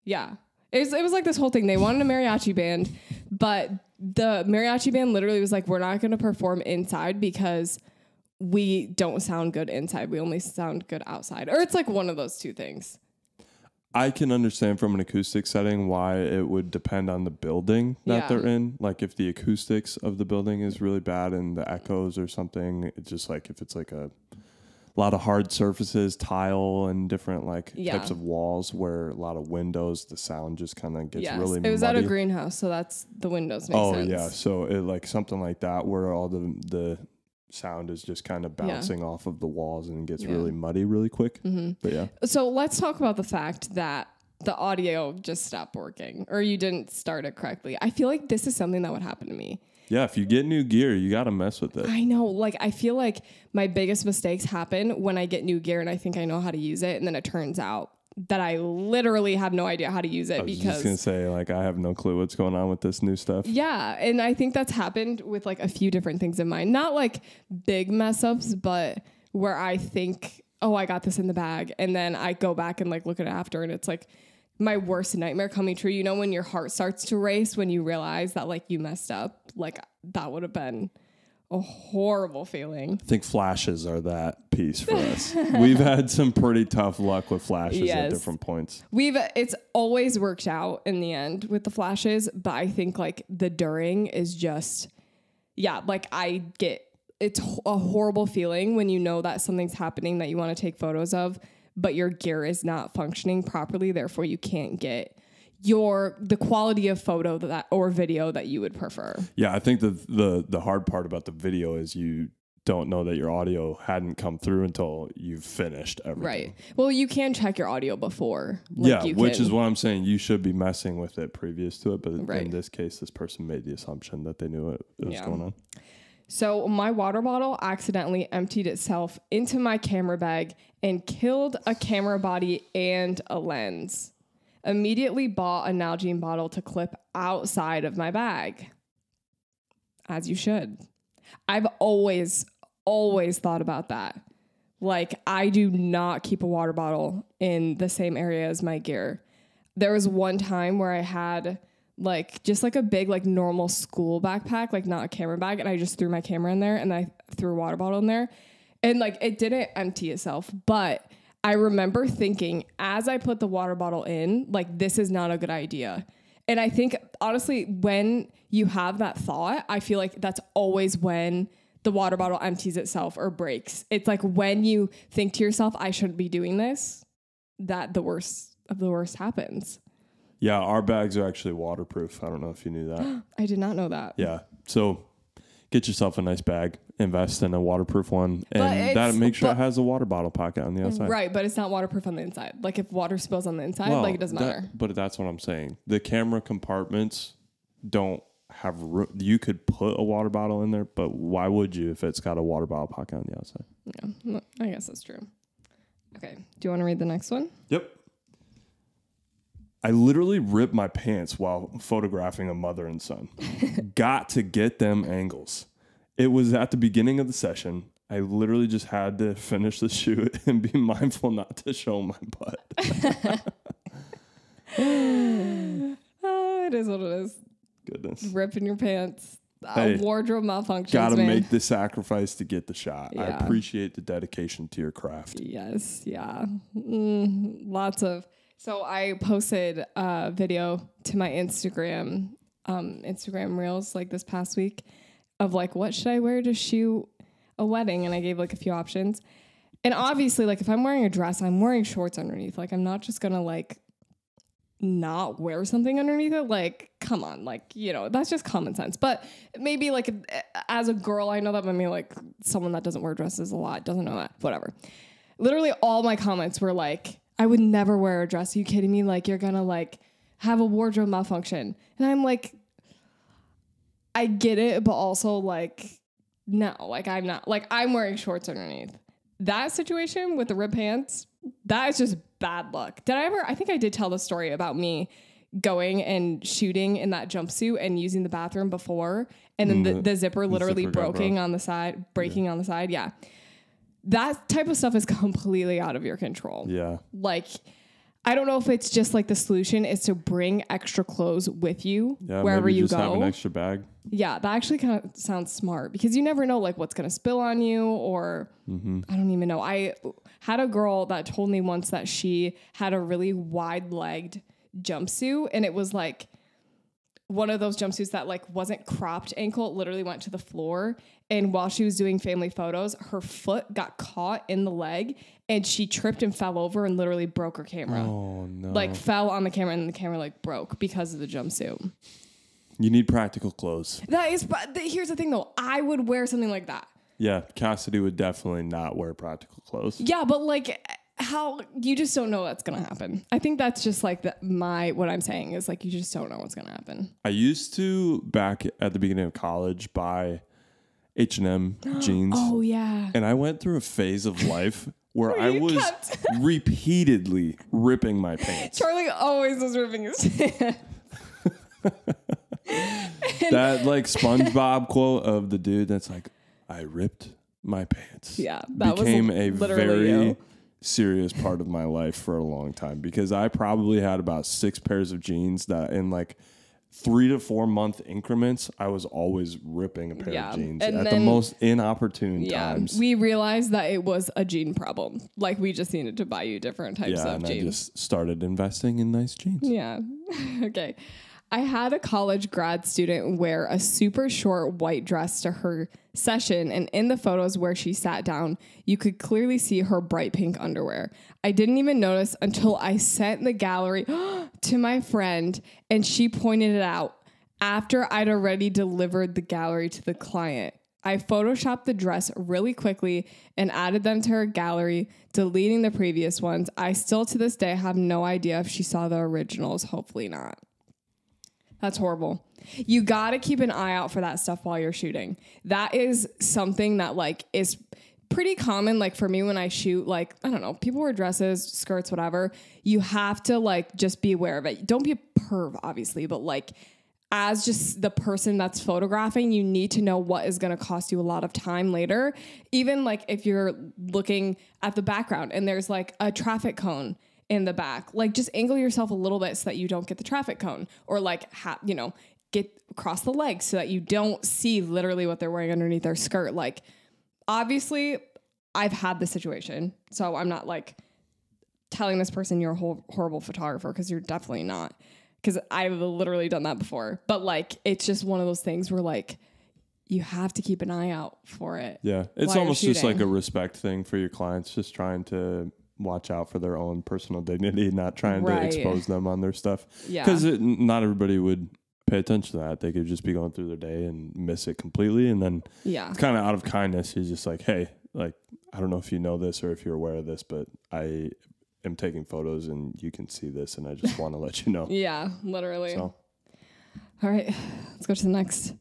Yeah. It was like this whole thing. They wanted a mariachi band, but the mariachi band literally was like, we're not going to perform inside because we don't sound good inside. We only sound good outside. Or it's like one of those two things. I can understand from an acoustic setting why it would depend on the building that they're in. Like if the acoustics of the building is really bad and the echoes or something, it's just like if it's like a lot of hard surfaces, tile and different like types of walls where a lot of windows, the sound just kind of gets really muddy. It was at a greenhouse, so that's the windows make sense. Oh yeah, so it like something like that where all the sound is just kind of bouncing off of the walls and gets really muddy really quick. But yeah. So let's talk about the fact that the audio just stopped working or you didn't start it correctly. I feel like this is something that would happen to me. Yeah, if you get new gear, you got to mess with it. I know. Like, I feel like my biggest mistakes happen when I get new gear and I think I know how to use it. And then it turns out that I literally have no idea how to use it I was just going to say, like, I have no clue what's going on with this new stuff. Yeah. And I think that's happened with like a few different things in mind. Not like big mess ups, but where I think, oh, I got this in the bag. And then I go back and like look at it after and it's like my worst nightmare coming true. You know, when your heart starts to race, when you realize that like you messed up, like that would have been a horrible feeling. I think flashes are that piece for us. We've had some pretty tough luck with flashes at different points. It's always worked out in the end with the flashes, but I think like the during is just, like it's a horrible feeling when you know that something's happening that you want to take photos of, but your gear is not functioning properly. Therefore you can't get the quality of photo or video that you would prefer. Yeah, I think the hard part about the video is you don't know that your audio hadn't come through until you've finished everything. Right. Well, you can check your audio before. Which is what I'm saying. You should be messing with it previous to it. But in this case, this person made the assumption that they knew it was going on. So my water bottle accidentally emptied itself into my camera bag and killed a camera body and a lens. Immediately bought a Nalgene bottle to clip outside of my bag. As you should. I've always thought about that. Like, I do not keep a water bottle in the same area as my gear. There was one time where I had like just like a big like normal school backpack, like not a camera bag, and I just threw my camera in there and I threw a water bottle in there. And like it didn't empty itself, but I remember thinking as I put the water bottle in, like this is not a good idea. And I think honestly, when you have that thought, I feel like that's always when the water bottle empties itself or breaks. It's like when you think to yourself, I shouldn't be doing this, that the worst of the worst happens. Yeah, our bags are actually waterproof. I don't know if you knew that. I did not know that. Yeah. So get yourself a nice bag, invest in a waterproof one, and that make sure it has a water bottle pocket on the outside. Right, but it's not waterproof on the inside. Like if water spills on the inside, like it doesn't matter. But that's what I'm saying. The camera compartments don't have room. You could put a water bottle in there, but why would you if it's got a water bottle pocket on the outside? Yeah, I guess that's true. Okay, do you want to read the next one? Yep. I literally ripped my pants while photographing a mother and son. Got to get them angles. It was at the beginning of the session. I literally just had to finish the shoot and be mindful not to show my butt. It is what it is. Goodness. Ripping your pants. Hey, wardrobe malfunctions, gotta make the sacrifice to get the shot. Yeah. I appreciate the dedication to your craft. Yes, yeah. Lots of... So I posted a video to my Instagram Reels like this past week of like, what should I wear to shoot a wedding? And I gave like a few options. And obviously, like if I'm wearing a dress, I'm wearing shorts underneath. Like I'm not just gonna like not wear something underneath it. Like, come on, like, you know, that's just common sense. But maybe like as a girl, I know that, but maybe like someone that doesn't wear dresses a lot doesn't know that. Whatever. Literally all my comments were like, I would never wear a dress. Are you kidding me? Like, you're gonna like have a wardrobe malfunction. And I'm like, I get it, but also like, no, like I'm not, like I'm wearing shorts underneath. That situation with the ripped pants, that is just bad luck. I think I did tell the story about me going and shooting in that jumpsuit and using the bathroom before. And then the zipper literally breaking on the side. Yeah. That type of stuff is completely out of your control. Yeah. Like, I don't know if it's just like the solution is to bring extra clothes with you wherever maybe you just go. have an extra bag. Yeah, that actually kind of sounds smart because you never know like what's going to spill on you or I don't even know. I had a girl that told me once that she had a really wide-legged jumpsuit and it was like one of those jumpsuits that like wasn't cropped ankle. It literally went to the floor. And while she was doing family photos, her foot got caught in the leg and she tripped and fell over and literally broke her camera. Oh no. Like fell on the camera and the camera like broke because of the jumpsuit. You need practical clothes. That is, but here's the thing though. I would wear something like that. Yeah. Cassidy would definitely not wear practical clothes. Yeah. But like how you just don't know what's going to happen. I think that's just like what I'm saying is like, you just don't know what's going to happen. I used to back at the beginning of college buy H&M jeans. Oh yeah. And I went through a phase of life where I was repeatedly ripping my pants. Charlie always was ripping his pants. That like SpongeBob quote of the dude that's like, I ripped my pants. Yeah. That became was a literally very serious part of my life for a long time because I probably had about 6 pairs of jeans that in like 3 to 4 month increments, I was always ripping a pair of jeans and at then, the most inopportune times. We realized that it was a jean problem. Like we just needed to buy you different types of jeans. I just started investing in nice jeans. Yeah. Okay. I had a college grad student wear a super short white dress to her session, and in the photos where she sat down, you could clearly see her bright pink underwear. I didn't even notice until I sent the gallery to my friend, and she pointed it out after I'd already delivered the gallery to the client. I photoshopped the dress really quickly and added them to her gallery, deleting the previous ones. I still to this day have no idea if she saw the originals. Hopefully not. That's horrible. You got to keep an eye out for that stuff while you're shooting. That is something that like is pretty common. Like for me, when I shoot, like, I don't know, people wear dresses, skirts, whatever. You have to like, just be aware of it. Don't be a perv, obviously, but like as just the person that's photographing, you need to know what is going to cost you a lot of time later. Even like if you're looking at the background and there's like a traffic cone in the back, like just angle yourself a little bit so that you don't get the traffic cone or like, get across the legs so that you don't see literally what they're wearing underneath their skirt. Like obviously I've had this situation, so I'm not like telling this person you're a horrible photographer, because you're definitely not, because I've literally done that before. But like, it's just one of those things where like, you have to keep an eye out for it. Yeah. It's almost just like a respect thing for your clients, just trying to watch out for their own personal dignity, not trying to expose them on their stuff. Yeah. Because not everybody would pay attention to that. They could just be going through their day and miss it completely. And then it's kind of out of kindness, he's just like, hey, like, I don't know if you know this or if you're aware of this, but I am taking photos and you can see this and I just want to let you know. Yeah, literally. So. All right, let's go to the next.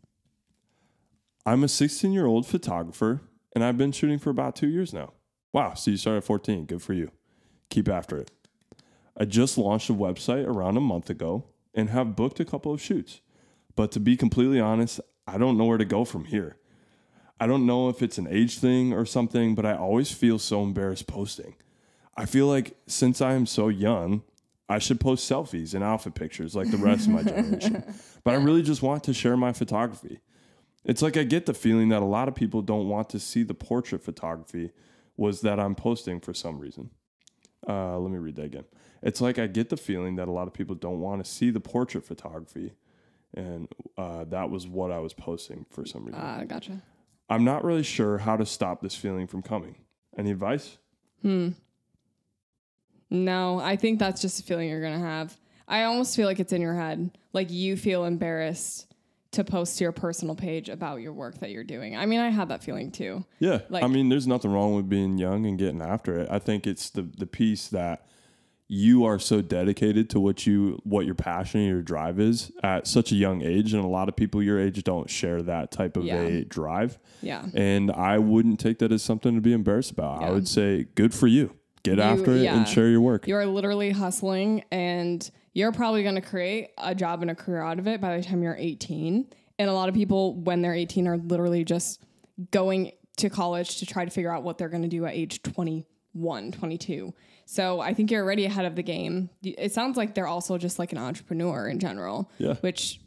I'm a 16-year-old photographer and I've been shooting for about 2 years now. Wow, so you started at 14. Good for you. Keep after it. I just launched a website around a month ago and have booked a couple of shoots. But to be completely honest, I don't know where to go from here. I don't know if it's an age thing or something, but I always feel so embarrassed posting. I feel like since I am so young, I should post selfies and outfit pictures like the rest of my generation. But I really just want to share my photography. It's like I get the feeling that a lot of people don't want to see the portrait photography was that I'm posting for some reason. Let me read that again. It's like I get the feeling that a lot of people don't want to see the portrait photography. And that was what I was posting for some reason. Gotcha. I'm not really sure how to stop this feeling from coming. Any advice? No, I think that's just a feeling you're going to have. I almost feel like it's in your head. Like you feel embarrassed to post to your personal page about your work that you're doing. I mean, I had that feeling too. Yeah. Like, I mean, there's nothing wrong with being young and getting after it. I think it's the piece that you are so dedicated to what your passion and your drive is at such a young age. And a lot of people your age don't share that type of a drive. Yeah. And I wouldn't take that as something to be embarrassed about. Yeah. I would say, good for you. Get after it and share your work. You're literally hustling, and you're probably going to create a job and a career out of it by the time you're 18. And a lot of people, when they're 18, are literally just going to college to try to figure out what they're going to do at age 20 21, 22. So I think you're already ahead of the game. It sounds like they're also just like an entrepreneur in general, which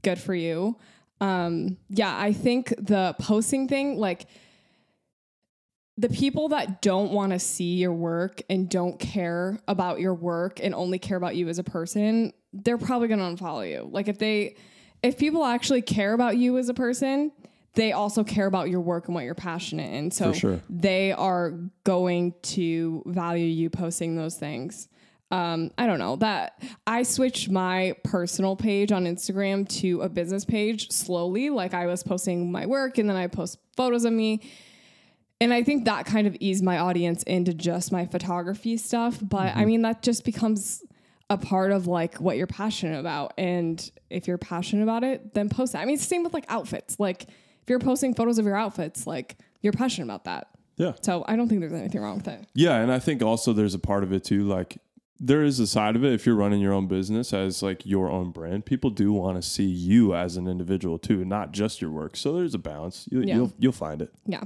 good for you. I think the posting thing, like the people that don't want to see your work and don't care about your work and only care about you as a person, they're probably going to unfollow you. Like if people actually care about you as a person, they also care about your work and what you're passionate in. So they are going to value you posting those things. I don't know that I switched my personal page on Instagram to a business page slowly. Like I was posting my work and then I post photos of me. And I think that kind of eased my audience into just my photography stuff. But I mean, that just becomes a part of like what you're passionate about. And if you're passionate about it, then post it. I mean, it's the same with like outfits. Like if you're posting photos of your outfits, like you're passionate about that. Yeah. So I don't think there's anything wrong with it. Yeah. And I think also there's a part of it too. Like there is a side of it. If you're running your own business as like your own brand, people do want to see you as an individual too, not just your work. So there's a balance. You'll find it. Yeah.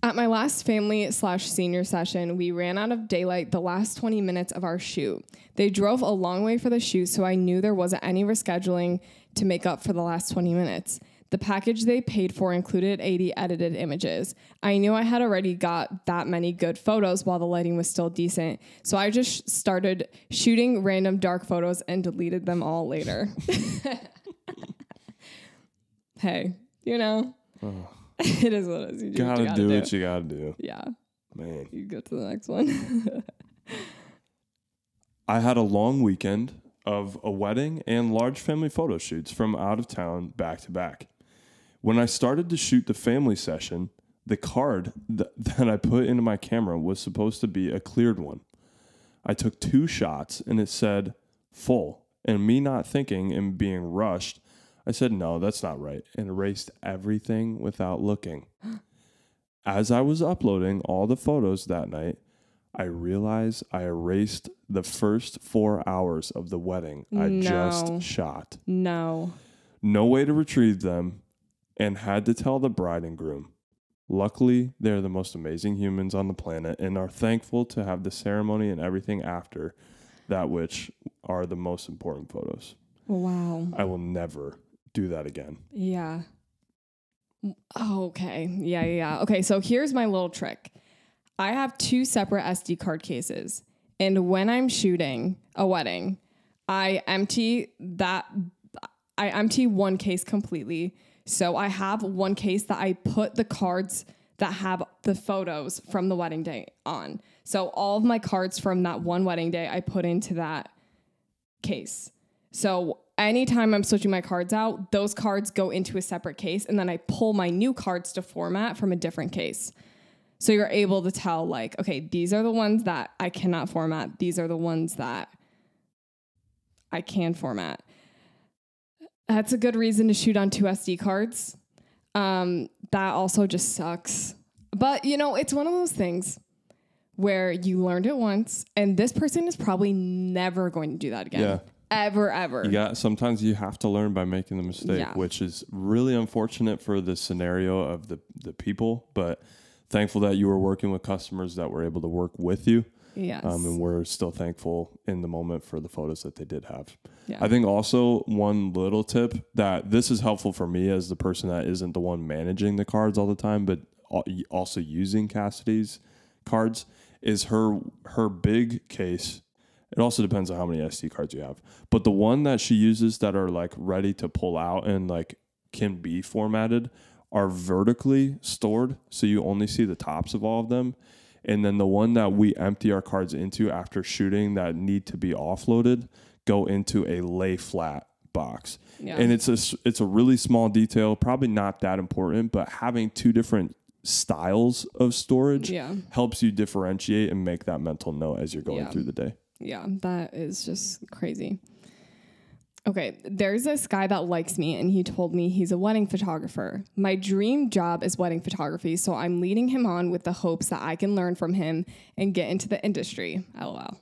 At my last family/senior session, we ran out of daylight the last 20 minutes of our shoot. They drove a long way for the shoot, so I knew there wasn't any rescheduling to make up for the last 20 minutes. The package they paid for included 80 edited images. I knew I had already got that many good photos while the lighting was still decent, so I just started shooting random dark photos and deleted them all later. Hey, you know, it is what it is. You gotta do what you gotta do. Yeah. Man. You go to the next one. I had a long weekend of a wedding and large family photo shoots from out of town back to back. When I started to shoot the family session, the card that I put into my camera was supposed to be a cleared one. I took 2 shots and it said full. And me not thinking and being rushed, I said, no, that's not right, and erased everything without looking. As I was uploading all the photos that night, I realized I erased the first 4 hours of the wedding I just shot. No way to retrieve them, and had to tell the bride and groom. Luckily, they're the most amazing humans on the planet and are thankful to have the ceremony and everything after that, which are the most important photos. Wow. I will never do that again. Yeah. Oh, okay. Yeah. Okay, so here's my little trick. I have 2 separate SD card cases. And when I'm shooting a wedding, I empty one case completely. So I have one case that I put the cards that have the photos from the wedding day on. So all of my cards from that one wedding day, I put into that case. So anytime I'm switching my cards out, those cards go into a separate case, and then I pull my new cards to format from a different case. So you're able to tell, like, okay, these are the ones that I cannot format. These are the ones that I can format. That's a good reason to shoot on 2 SD cards. That also just sucks. But, you know, it's one of those things where you learned it once, and this person is probably never going to do that again. Yeah. Ever. Sometimes you have to learn by making the mistake, which is really unfortunate for the scenario of the people, but thankful that you were working with customers that were able to work with you. Yes. And we're still thankful in the moment for the photos that they did have. Yeah. I think also one little tip that this is helpful for me as the person that isn't the one managing the cards all the time, but also using Cassidy's cards, is her big case. It also depends on how many SD cards you have. But the one that she uses that are like ready to pull out and like can be formatted are vertically stored. So you only see the tops of all of them. And then the one that we empty our cards into after shooting that need to be offloaded go into a lay flat box. Yeah. And it's a really small detail, probably not that important, but having 2 different styles of storage helps you differentiate and make that mental note as you're going through the day. Yeah, that is just crazy. Okay, there's this guy that likes me, and he told me he's a wedding photographer. My dream job is wedding photography, so I'm leading him on with the hopes that I can learn from him and get into the industry. LOL.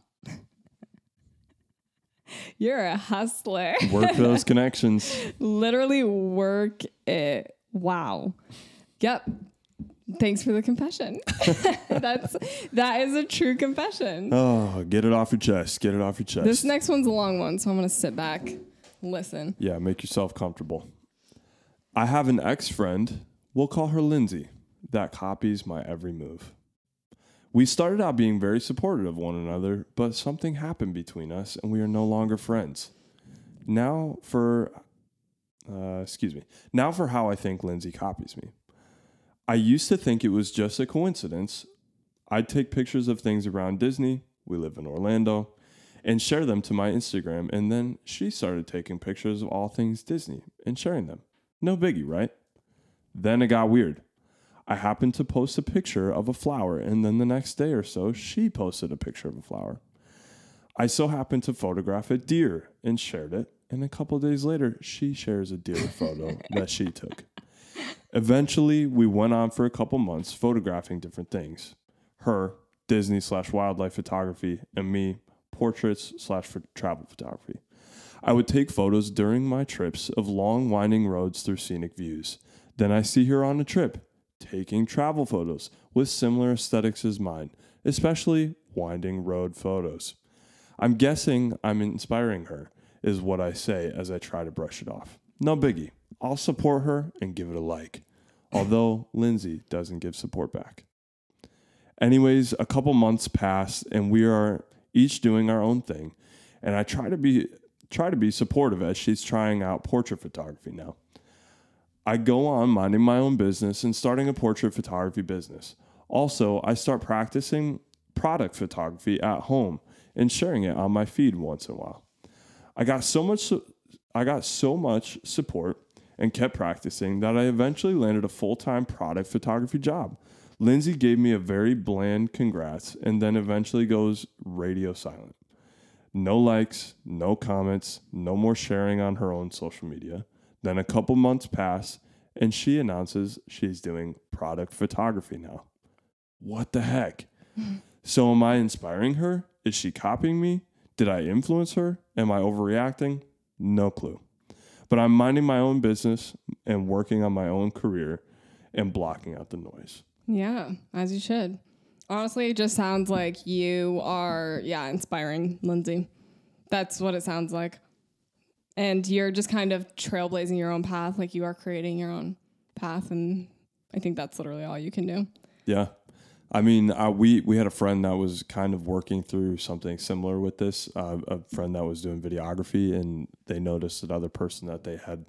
You're a hustler. Work those connections. Literally work it. Wow. Yep. Thanks for the confession. That is a true confession. Oh, get it off your chest. Get it off your chest. This next one's a long one, so I'm going to sit back, listen. Yeah, make yourself comfortable. I have an ex-friend, we'll call her Lindsay, that copies my every move. We started out being very supportive of one another, but something happened between us and we are no longer friends. Now for how I think Lindsay copies me. I used to think it was just a coincidence. I'd take pictures of things around Disney, we live in Orlando, and share them to my Instagram, and then she started taking pictures of all things Disney and sharing them. No biggie, right? Then it got weird. I happened to post a picture of a flower, and then the next day or so, she posted a picture of a flower. I so happened to photograph a deer and shared it, and a couple of days later, she shares a deer photo that she took. Eventually, we went on for a couple months photographing different things. Her, Disney/wildlife photography, and me, portraits/travel photography. I would take photos during my trips of long winding roads through scenic views. Then I see her on a trip, taking travel photos with similar aesthetics as mine, especially winding road photos. I'm guessing I'm inspiring her, is what I say as I try to brush it off. No biggie. I'll support her and give it a like. Although Lindsay doesn't give support back. Anyways, a couple months pass and we are each doing our own thing. And I try to be supportive as she's trying out portrait photography now. I go on minding my own business and starting a portrait photography business. Also, I start practicing product photography at home and sharing it on my feed once in a while. I got so much support and kept practicing that I eventually landed a full-time product photography job. Lindsay gave me a very bland congrats and then eventually goes radio silent. No likes, no comments, no more sharing on her own social media. Then a couple months pass and she announces she's doing product photography now. What the heck? So am I inspiring her? Is she copying me? Did I influence her? Am I overreacting? No clue. But I'm minding my own business and working on my own career and blocking out the noise. Yeah, as you should. Honestly, it just sounds like you are, inspiring Lindsay. That's what it sounds like. And you're just kind of trailblazing your own path, like you are creating your own path. And I think that's literally all you can do. Yeah. I mean, we had a friend that was kind of working through something similar with this, a friend that was doing videography, and they noticed that other person that they had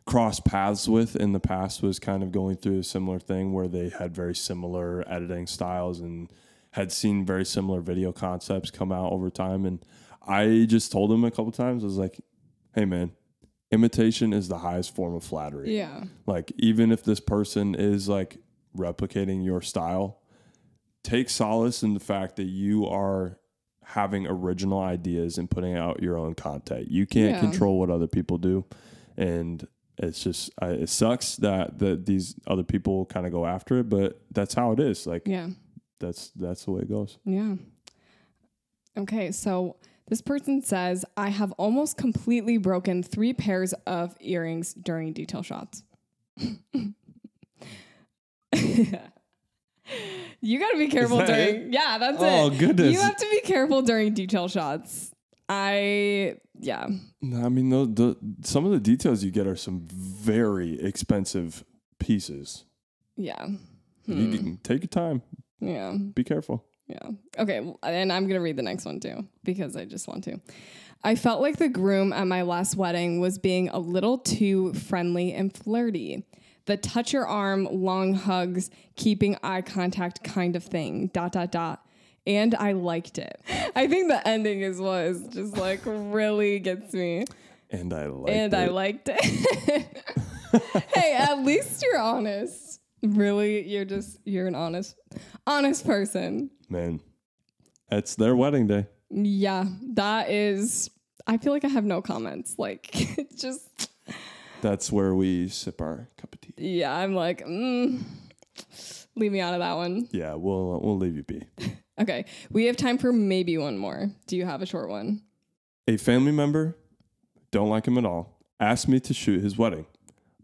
crossed paths with in the past was kind of going through a similar thing where they had very similar editing styles and had seen very similar video concepts come out over time. And I just told him a couple times, I was like, hey, man, imitation is the highest form of flattery. Yeah. Like, even if this person is like replicating your style, take solace in the fact that you are having original ideas and putting out your own content. You can't control what other people do. And it's just, it sucks that these other people kind of go after it, but that's how it is. Like, that's the way it goes. Yeah. Okay. So this person says, I have almost completely broken 3 pairs of earrings during detail shots. You got to be careful during. Yeah, that's it. Oh, goodness. You have to be careful during detail shots. I mean, some of the details you get are some very expensive pieces. Yeah. You can take your time. Yeah. Be careful. Yeah. Okay. And I'm going to read the next one too, because I just want to. I felt like the groom at my last wedding was being a little too friendly and flirty. The touch your arm, long hugs, keeping eye contact kind of thing, ... And I liked it. I think the ending is what is just like really gets me. And I liked it. Hey, at least you're honest. Really, you're an honest person. Man, it's their wedding day. Yeah, that is, I feel like I have no comments. Like, it's just. That's where we sip our cup of tea. Yeah, I'm like, leave me out of that one. Yeah, we'll leave you be. Okay, we have time for maybe one more. Do you have a short one? A family member, don't like him at all, asked me to shoot his wedding.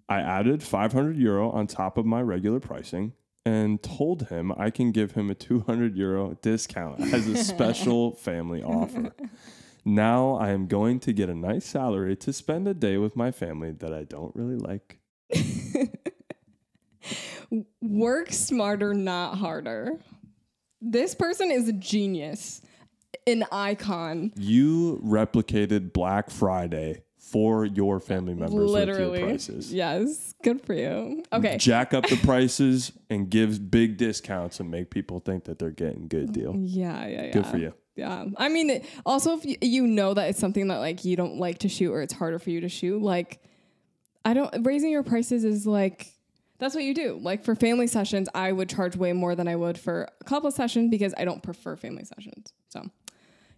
I added €500 on top of my regular pricing, and told him I can give him a 200 euro discount as a special family offer. Now I am going to get a nice salary to spend a day with my family that I don't really like. Work smarter, not harder. This person is a genius, an icon. You replicated Black Friday for your family members with your prices. Yes. Good for you. Okay. Jack up the prices and give big discounts and make people think that they're getting a good deal. Yeah. Good for you. Yeah. I mean, also, if you know that it's something that like you don't like to shoot or it's harder for you to shoot, like raising your prices is like, that's what you do. Like for family sessions, I would charge way more than I would for a couple sessions because I don't prefer family sessions. So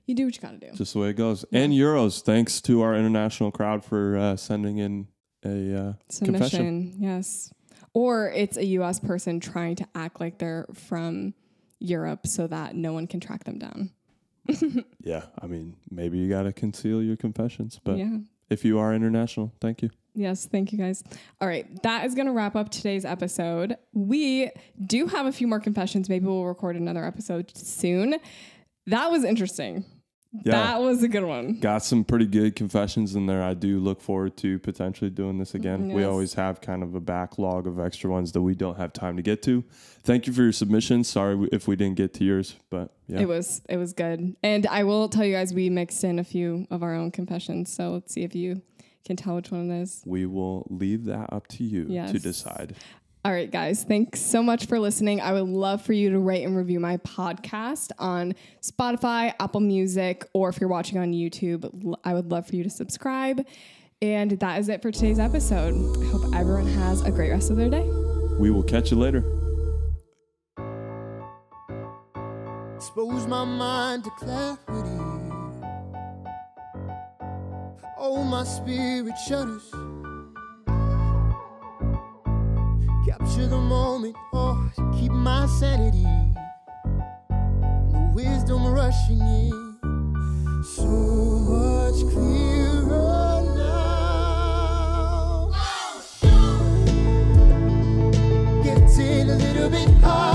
you do what you got to do. Just the way it goes. Yeah. And euros, thanks to our international crowd for sending in a submission. Confession. Yes. Or it's a U.S. person trying to act like they're from Europe so that no one can track them down. Yeah. I mean, maybe you got to conceal your confessions. But yeah. If you are international, thank you. Yes, thank you guys. All right, that is going to wrap up today's episode. We do have a few more confessions. Maybe we'll record another episode soon. That was interesting. Yeah, that was a good one. Got some pretty good confessions in there. I do look forward to potentially doing this again. Yes. We always have kind of a backlog of extra ones that we don't have time to get to. Thank you for your submissions. Sorry if we didn't get to yours, but yeah. It was good. And I will tell you guys, we mixed in a few of our own confessions. So let's see if you can tell which one it is. We will leave that up to you to decide. All right, guys, thanks so much for listening. I would love for you to rate and review my podcast on Spotify, Apple Music, or if you're watching on YouTube, I would love for you to subscribe. And that is it for today's episode. I hope everyone has a great rest of their day. We will catch you later. Expose my mind to clarity. Oh, my spirit shudders. Capture the moment, to keep my sanity. And the wisdom rushing in, so much clearer now. Getting a little bit hard.